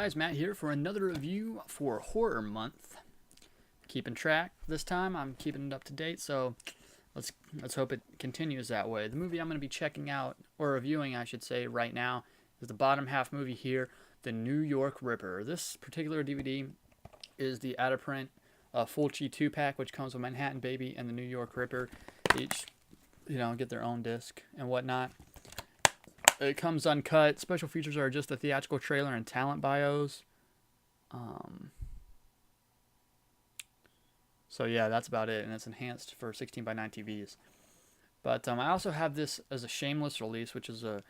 guys, Matt here for another review for Horror Month. Keeping track this time. I'm keeping it up to date, so let's hope it continues that way. The movie I'm going to be checking out, or reviewing I should say, right now is the bottom half movie here, The New York Ripper. This particular DVD is the out-of-print Fulci 2-pack, which comes with Manhattan Baby and The New York Ripper. Each, get their own disc and whatnot. It comes uncut. Special features are just the theatrical trailer and talent bios. So yeah, that's about it, and it's enhanced for 16:9 TVs. But I also have this as a shameless release, which is a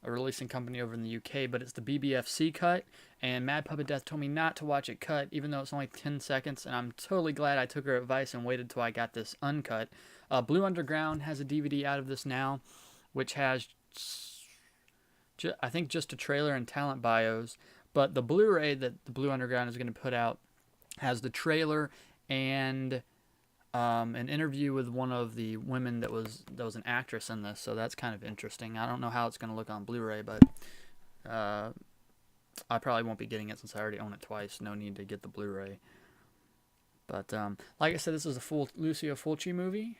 releasing company over in the UK, but it's the BBFC cut, and Mad Puppet Death told me not to watch it cut, even though it's only 10 seconds, and I'm totally glad I took her advice and waited till I got this uncut. Blue Underground has a DVD out of this now, which has, I think, just a trailer and talent bios, but the Blu-ray that the Blue Underground is going to put out has the trailer and an interview with one of the women that was an actress in this, so that's kind of interesting. I don't know how it's going to look on Blu-ray, but I probably won't be getting it since I already own it twice. No need to get the Blu-ray. But like I said, this is a full Lucio Fulci movie.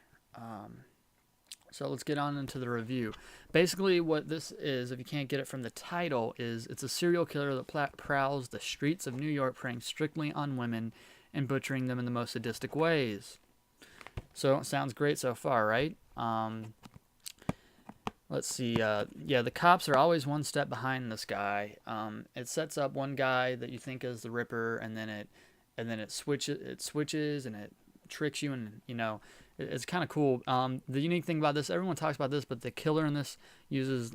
So let's get on into the review. Basically, what this is, if you can't get it from the title, is it's a serial killer that prowls the streets of New York, preying strictly on women and butchering them in the most sadistic ways. So it sounds great so far, right? Let's see. Yeah, the cops are always one step behind this guy. It sets up one guy that you think is the Ripper, and then it switches and it tricks you, and it's kind of cool. The unique thing about this, everyone talks about this, but the killer in this uses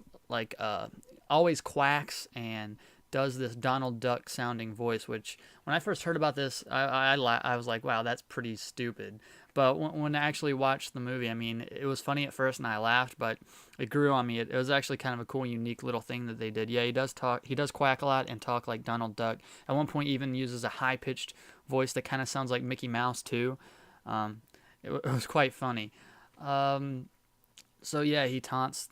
always quacks and does this Donald Duck sounding voice, which when I first heard about this, I was like, wow, that's pretty stupid. But when I actually watched the movie, I mean, it was funny at first and I laughed, but it grew on me. It was actually kind of a cool, unique little thing that they did. Yeah, he does quack a lot and talk like Donald Duck. At one point, he even uses a high-pitched voice that kind of sounds like Mickey Mouse too. It was quite funny. So yeah, he taunts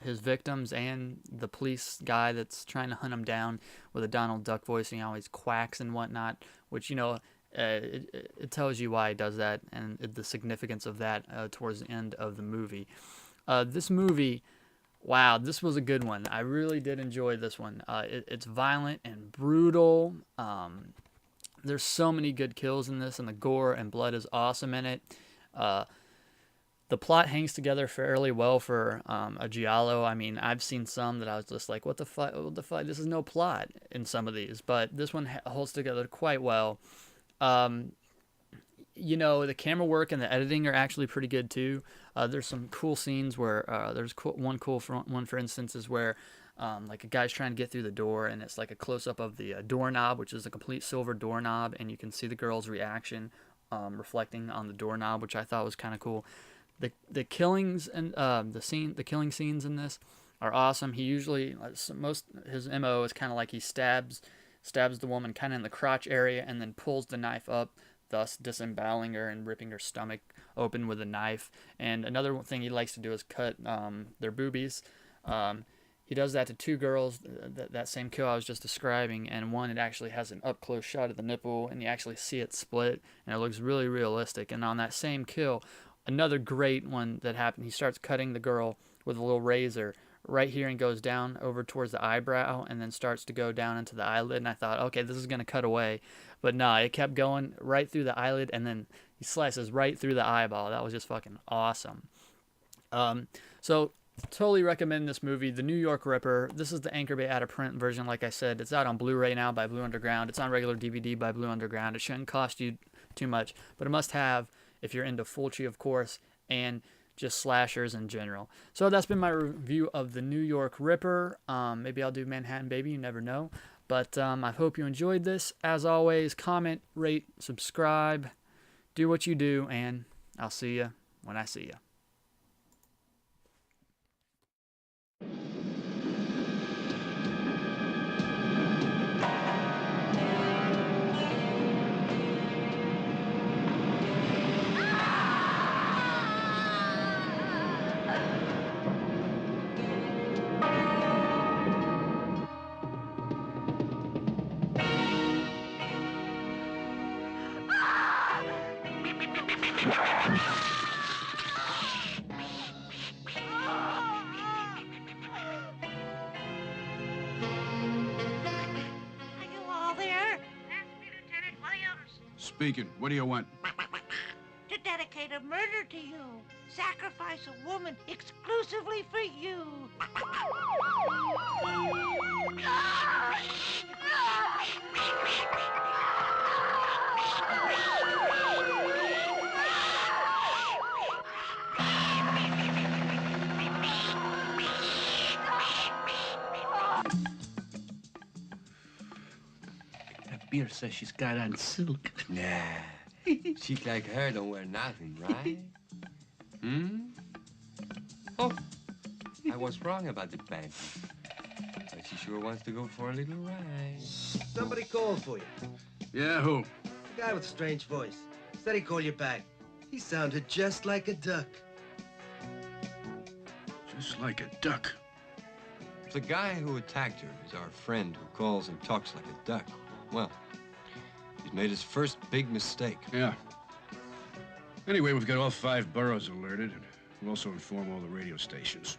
his victims and the police guy that's trying to hunt him down with a Donald Duck voice, and he always quacks and whatnot, which, it tells you why he does that and the significance of that towards the end of the movie. This movie, wow, this was a good one. I really did enjoy this one. It's violent and brutal. There's so many good kills in this, and the gore and blood is awesome in it. The plot hangs together fairly well for a giallo. I mean, I've seen some that I was just like, what the fuck? This is no plot in some of these, but this one holds together quite well. The camera work and the editing are actually pretty good too. There's some cool scenes where there's one cool one, for instance, is where like a guy's trying to get through the door, and it's like a close-up of the doorknob, which is a complete silver doorknob, and you can see the girl's reaction reflecting on the doorknob, which I thought was kind of cool. The killings and the killing scenes in this are awesome. He usually his MO is kind of like he stabs the woman kind of in the crotch area and then pulls the knife up, thus disemboweling her and ripping her stomach open with a knife. And another thing he likes to do is cut their boobies. He does that to two girls, that same kill I was just describing, and one, it actually has an up-close shot of the nipple, and you actually see it split, and it looks really realistic. And on that same kill, another great one that happened, he starts cutting the girl with a little razor right here and goes down over towards the eyebrow and then starts to go down into the eyelid, and I thought, okay, this is going to cut away. But no, it kept going right through the eyelid, and then he slices right through the eyeball. That was just fucking awesome. So totally recommend this movie, The New York Ripper. This is the Anchor Bay out-of-print version, like I said. It's out on Blu-ray now by Blue Underground. It's on regular DVD by Blue Underground. It shouldn't cost you too much, but a must-have if you're into Fulci, of course, and just slashers in general. So that's been my review of The New York Ripper. Maybe I'll do Manhattan Baby, you never know. But I hope you enjoyed this. As always, comment, rate, subscribe, do what you do, and I'll see you when I see you. you all there? That's me, Lieutenant Williams. Speaking. What do you want? To dedicate a murder to you. Sacrifice a woman exclusively for you. That beer says she's got on silk. Nah. Chicks like her don't wear nothing, right? Oh, I was wrong about the panties. But she sure wants to go for a little ride. Somebody called for you. Yeah, who? The guy with the strange voice. Said he'd call you back. He sounded just like a duck. Just like a duck. The guy who attacked her is our friend who calls and talks like a duck. Well, he's made his first big mistake. Yeah. Anyway, we've got all 5 boroughs alerted, and we'll also inform all the radio stations.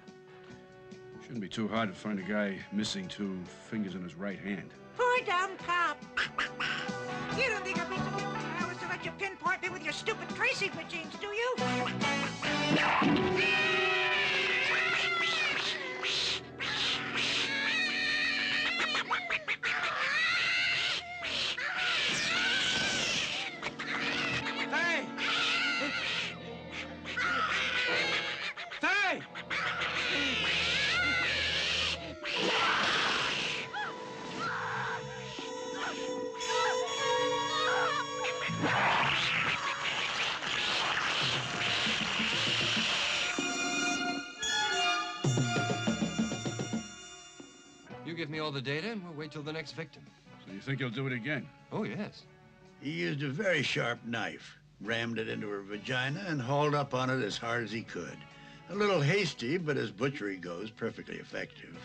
Shouldn't be too hard to find a guy missing 2 fingers in his right hand. Poor dumb cop. You don't think I'd be so hours to let you pinpoint me with your stupid tracing machines, do you? Hey! Hey! You give me all the data and we'll wait till the next victim. So you think he'll do it again? Oh, yes. He used a very sharp knife, rammed it into her vagina, and hauled up on it as hard as he could. A little hasty, but as butchery goes, perfectly effective.